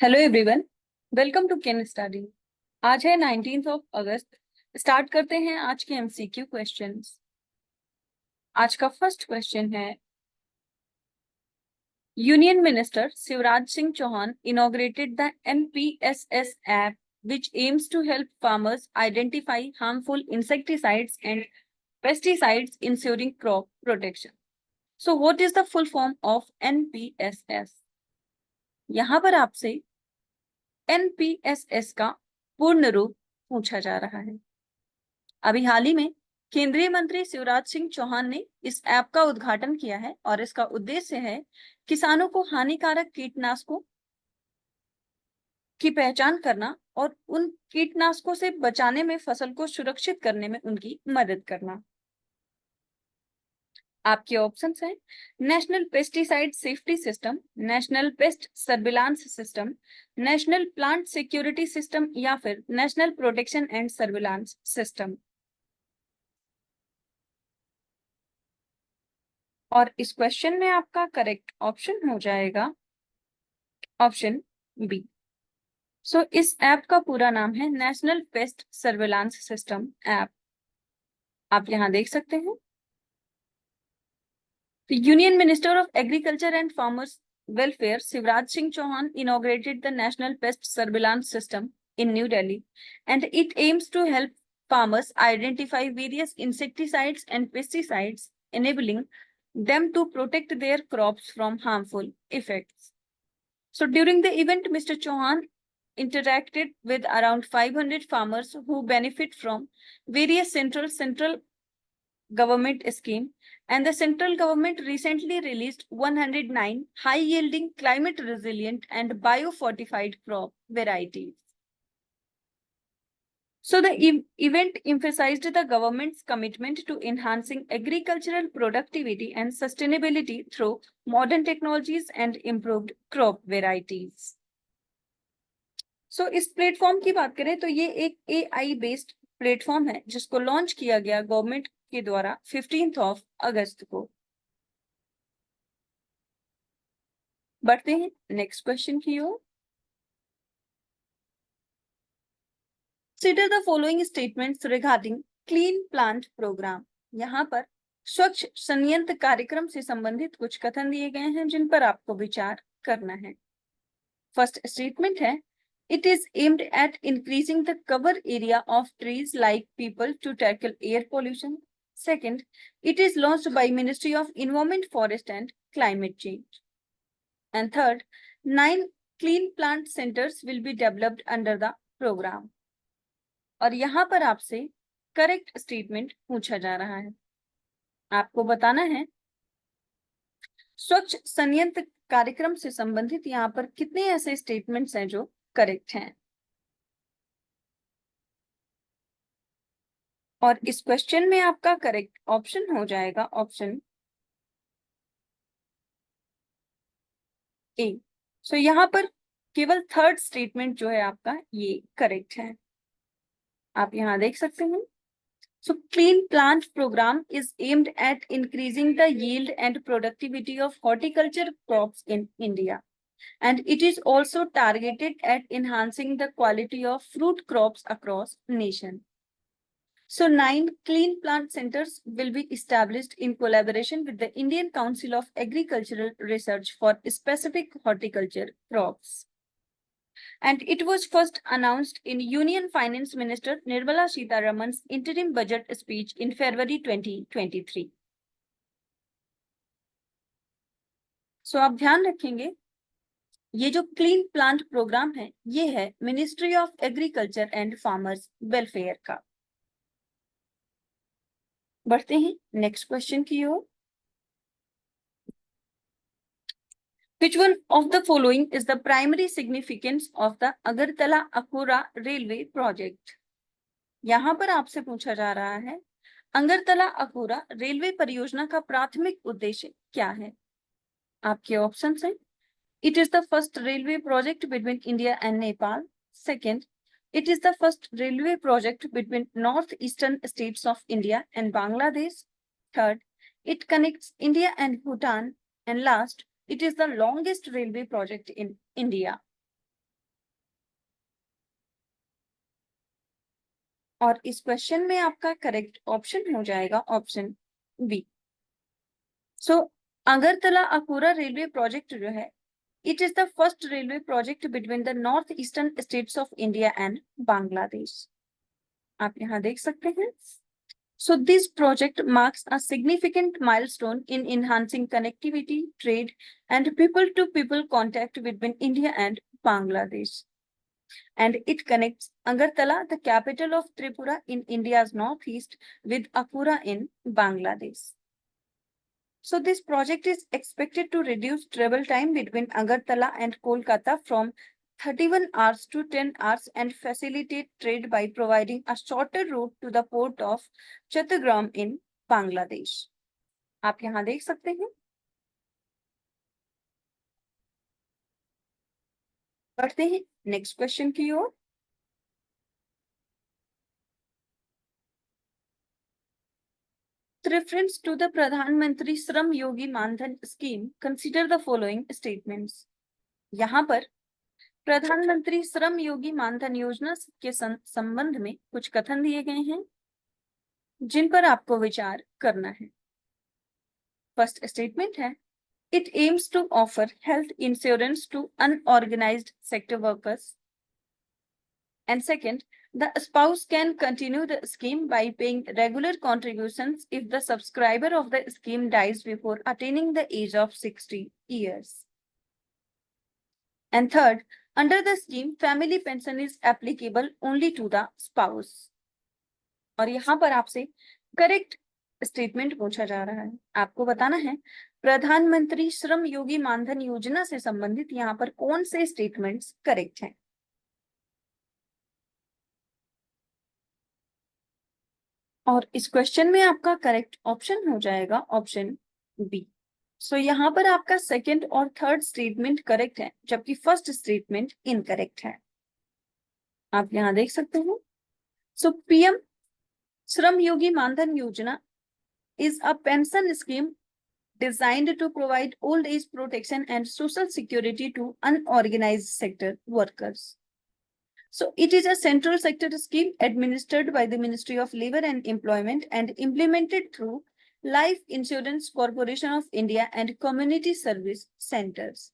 Hello everyone, welcome to Ken Study. आज है 19 अगस्त। Start करते हैं आज के एमसीक्यू क्वेश्चंस। आज का फर्स्ट क्वेश्चन है, union minister Shivraj Singh Chouhan inaugurated the MPSS app which aims to help farmers identify harmful insecticides and pesticides ensuring crop protection. So what is the full form of NPSS? यहाँ पर आपसे NPSS का पूर्ण रूप पूछा जा रहा है। अभी हाल ही में केंद्रीय मंत्री शिवराज सिंह चौहान ने इस ऐप का उद्घाटन किया है और इसका उद्देश्य है किसानों को हानिकारक कीटनाशकों की पहचान करना और उन कीटनाशकों से बचाने में फसल को सुरक्षित करने में उनकी मदद करना। आपके ऑप्शंस हैं national pesticide safety system, national paste surveillance system, national plant security system या फिर national protection and surveillance system. और इस क्वेश्चन में आपका करेक्ट ऑप्शन हो जाएगा ऑप्शन बी। सो इस ऐप का पूरा नाम है national paste surveillance system app. आप यहां देख सकते हैं। The Union Minister of Agriculture and Farmers Welfare Shivraj Singh Chauhan inaugurated the National Pest Surveillance System in New Delhi, and it aims to help farmers identify various insecticides and pesticides, enabling them to protect their crops from harmful effects. So during the event, Mr. Chauhan interacted with around 500 farmers who benefit from various central government scheme, and the central government recently released 109 high-yielding, climate-resilient and biofortified crop varieties. So the event emphasized the government's commitment to enhancing agricultural productivity and sustainability through modern technologies and improved crop varieties. So इस platform की बात करें तो ये एक AI based platform है जिसको launch किया गया गवर्नमेंट के द्वारा 15 अगस्त को। बढ़ते हैं नेक्स्ट क्वेश्चन की ओर। Consider the following statements regarding clean plant programme. यहाँ पर स्वच्छ संयंत्र कार्यक्रम से संबंधित कुछ कथन दिए गए हैं जिन पर आपको विचार करना है। फर्स्ट स्टेटमेंट है, it is aimed at increasing the cover area of trees like people to tackle air pollution. Second, it is launched by Ministry of Environment, Forest and Climate Change. And third, 9 clean plant centers will be developed under the program. और यहाँ पर आपसे correct statement पूछा जा रहा है। आपको बताना है स्वच्छ संयंत्र कार्यक्रम से संबंधित यहाँ पर कितने ऐसे स्टेटमेंट्स हैं जो करेक्ट हैं। और इस क्वेश्चन में आपका करेक्ट ऑप्शन हो जाएगा ऑप्शन ए। सो यहाँ पर केवल थर्ड स्टेटमेंट जो है आपका ये करेक्ट है। आप यहाँ देख सकते हैं। So Clean Plant Program is aimed at increasing the yield and productivity of horticulture crops in India, and it is also targeted at enhancing the quality of fruit crops across nation. So 9 clean plant centers will be established in collaboration with the Indian Council of Agricultural Research for specific horticulture crops. And it was first announced in Union Finance Minister Nirmala Sitharaman's interim budget speech in February 2023. So आप ध्यान रखेंगे ये जो clean plant programme है ये है ministry of agriculture and farmers welfare का। बढ़ते हैं नेक्स्ट क्वेश्चन की ओर। Which one of the following is the primary significance of the Agartala-Akhura railway project? यहाँ पर आपसे पूछा जा रहा है अगरतला-अखौरा रेलवे परियोजना का प्राथमिक उद्देश्य क्या है। आपके ऑप्शंस हैं, it is the first railway project between India and Nepal. Second, it is the first railway project between northeastern states of India and Bangladesh. Third, it connects India and Bhutan. And last, it is the longest railway project in India. और इस question में आपका correct option हो जाएगा option B. सो Agartala Akola railway project जो है, it is the first railway project between the north eastern states of India and Bangladesh. आप यहाँ देख सकते हैं। So this project marks a significant milestone in enhancing connectivity, trade, and people-to-people contact between India and Bangladesh. And it connects Agartala, the capital of Tripura in India's northeast, with Akura in Bangladesh. So this project is expected to reduce travel time between Agartala and Kolkata from 31 hours to 10 hours and facilitate trade by providing a shorter route to the port of Chattogram in Bangladesh. आप यहाँ देख सकते हैं। बढ़ते हैं next question की ओर। Reference to the Pradhan Mantri Shram Yogi Maandhan scheme, consider the following statements. यहाँ पर प्रधानमंत्री श्रम योगी मानधन योजना के संबंध में कुछ कथन दिए गए हैं जिन पर आपको विचार करना है। फर्स्ट स्टेटमेंट है, it aims to offer health insurance to unorganised sector workers. And second, the spouse can continue the scheme by paying regular contributions if the subscriber of the scheme dies before attaining the age of 60 years. And third, under the scheme, family pension is applicable only to the spouse. और यहाँ पर आपसे correct statement पूछा जा रहा है, आपको बताना है प्रधानमंत्री श्रम योगी मानधन योजना से संबंधित यहाँ पर कौन से स्टेटमेंट्स करेक्ट हैं। और इस क्वेश्चन में आपका करेक्ट ऑप्शन हो जाएगा ऑप्शन बी। सो यहाँ पर आपका सेकंड और थर्ड स्टेटमेंट करेक्ट है, जबकि फर्स्ट स्टेटमेंट इनकरेक्ट है। आप यहाँ देख सकते हैं। सो पीएम श्रम योगी मानधन योजना is a pension scheme designed to provide old age protection and social security to unorganized sector workers. So it is a central sector scheme administered by the Ministry of Labour and Employment and implemented through Life Insurance Corporation of India and Community Service Centers.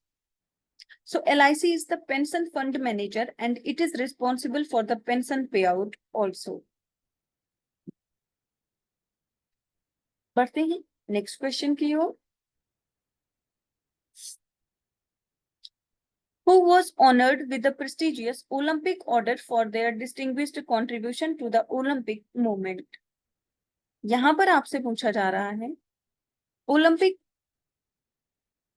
So LIC is the pension fund manager and it is responsible for the pension payout also. बढ़ते हैं next question की ओर। Who was honored with the prestigious Olympic Order for their distinguished contribution to the Olympic movement? यहाँ पर आपसे पूछा जा रहा है ओलंपिक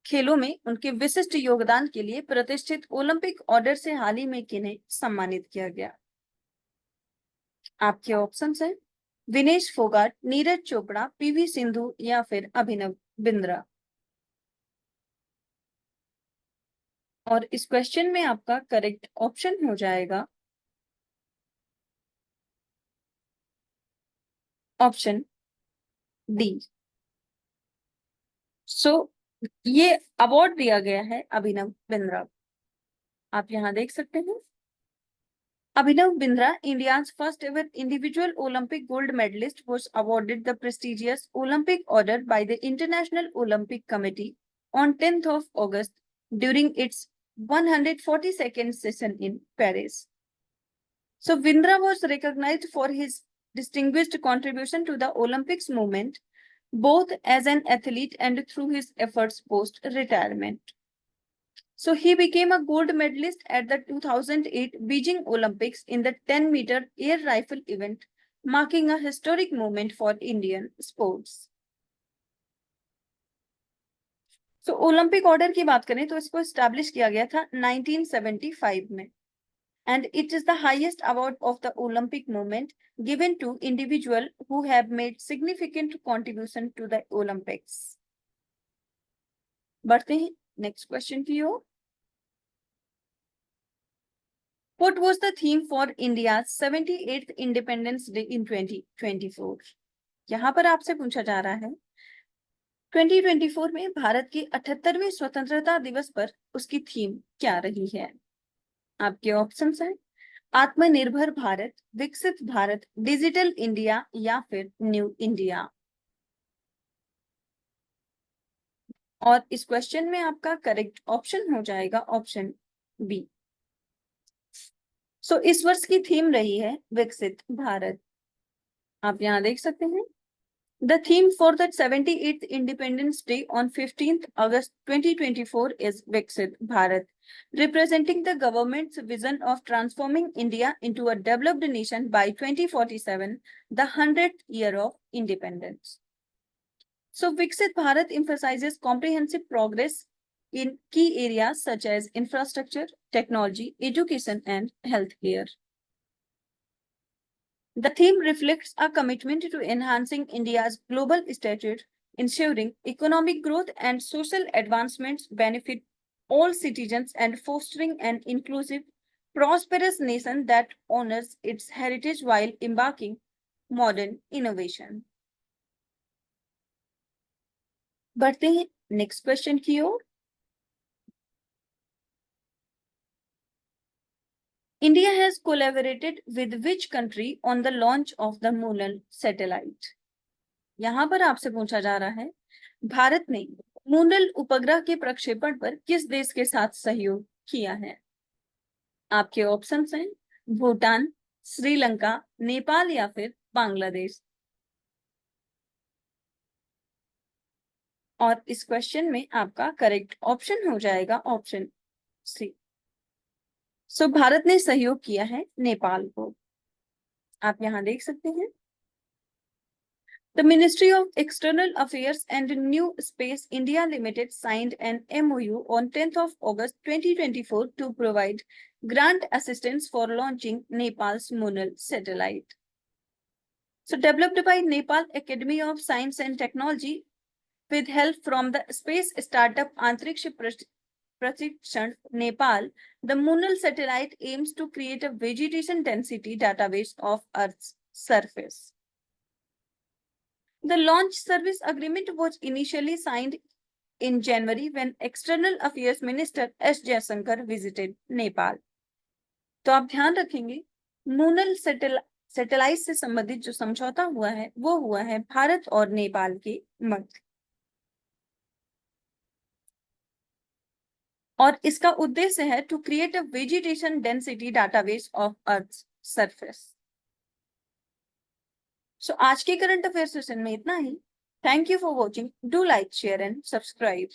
खेलों में उनके विशिष्ट योगदान के लिए प्रतिष्ठित ओलंपिक ऑर्डर से हाल ही में किन्हें सम्मानित किया गया। आपके ऑप्शंस हैं विनेश फोगाट, नीरज चोपड़ा, पीवी सिंधु या फिर अभिनव बिंद्रा। और इस क्वेश्चन में आपका करेक्ट ऑप्शन हो जाएगा ऑप्शन डी। सो ये अवार्ड दिया गया है अभिनव बिंद्रा। आप यहाँ देख सकते हैं Abhinav Bindra, India's first ever individual Olympic gold medalist, was awarded the prestigious Olympic Order by the International Olympic Committee on 10th of August during its 142nd session in Paris. So Bindra was recognized for his distinguished contribution to the Olympics movement, both as an athlete and through his efforts post-retirement. So he became a gold medalist at the 2008 Beijing Olympics in the 10-meter air rifle event, marking a historic moment for Indian sports. So Olympic order की बात करें तो इसको establish किया गया था 1975 में, and it is the highest award of the Olympic movement given to individuals who have made significant contribution to the Olympics. बढ़ते हैं नेक्स्ट क्वेश्चन की ओर। What was the theme for India's 78th Independence Day in 2024? यहाँ पर आपसे पूछा जा रहा है 2024 में भारत के 78वें स्वतंत्रता दिवस पर उसकी थीम क्या रही है। आपके ऑप्शंस हैं आत्मनिर्भर भारत, विकसित भारत, डिजिटल इंडिया या फिर न्यू इंडिया। और इस क्वेश्चन में आपका करेक्ट ऑप्शन हो जाएगा ऑप्शन बी। सो इस वर्ष की थीम रही है विकसित भारत। आप यहाँ देख सकते हैं The theme for the 78th Independence Day on 15th August 2024 is Viksit Bharat, representing the government's vision of transforming India into a developed nation by 2047, the 100th year of independence. So, Viksit Bharat emphasizes comprehensive progress in key areas such as infrastructure, technology, education, and healthcare. The theme reflects a commitment to enhancing India's global stature, ensuring economic growth and social advancements benefit all citizens, and fostering an inclusive, prosperous nation that honors its heritage while embarking modern innovation. बढ़ते हैं next question की ओर। India has collaborated with which country on the launch of the Moonan satellite? यहाँ पर आपसे पूछा जा रहा है भारत ने मूनल उपग्रह के प्रक्षेपण पर किस देश के साथ सहयोग किया है? आपके ऑप्शंस हैं भूटान, श्रीलंका, नेपाल या फिर बांग्लादेश। और इस क्वेश्चन में आपका करेक्ट ऑप्शन हो जाएगा ऑप्शन सी। सो भारत ने सहयोग किया है नेपाल को। आप यहाँ देख सकते हैं The Ministry of External Affairs and New Space India Limited signed an MOU on 10th of August 2024 to provide grant assistance for launching Nepal's Moonan satellite. So developed by Nepal Academy of Science and Technology with help from the space startup Antriksh Prashikshan Nepal, the Moonan satellite aims to create a vegetation density database of Earth's surface. The launch service agreement was initially signed in January when External Affairs Minister S. Jaishankar visited Nepal. तो आप ध्यान रखेंगे मूनल satellite से संबंधित जो समझौता हुआ है वो हुआ है भारत और नेपाल के मध्य, और इसका उद्देश्य है to create a vegetation density database of earth surface. So आज के करंट अफेयर सेशन में इतना ही। Thank you for watching. Do like, share and subscribe.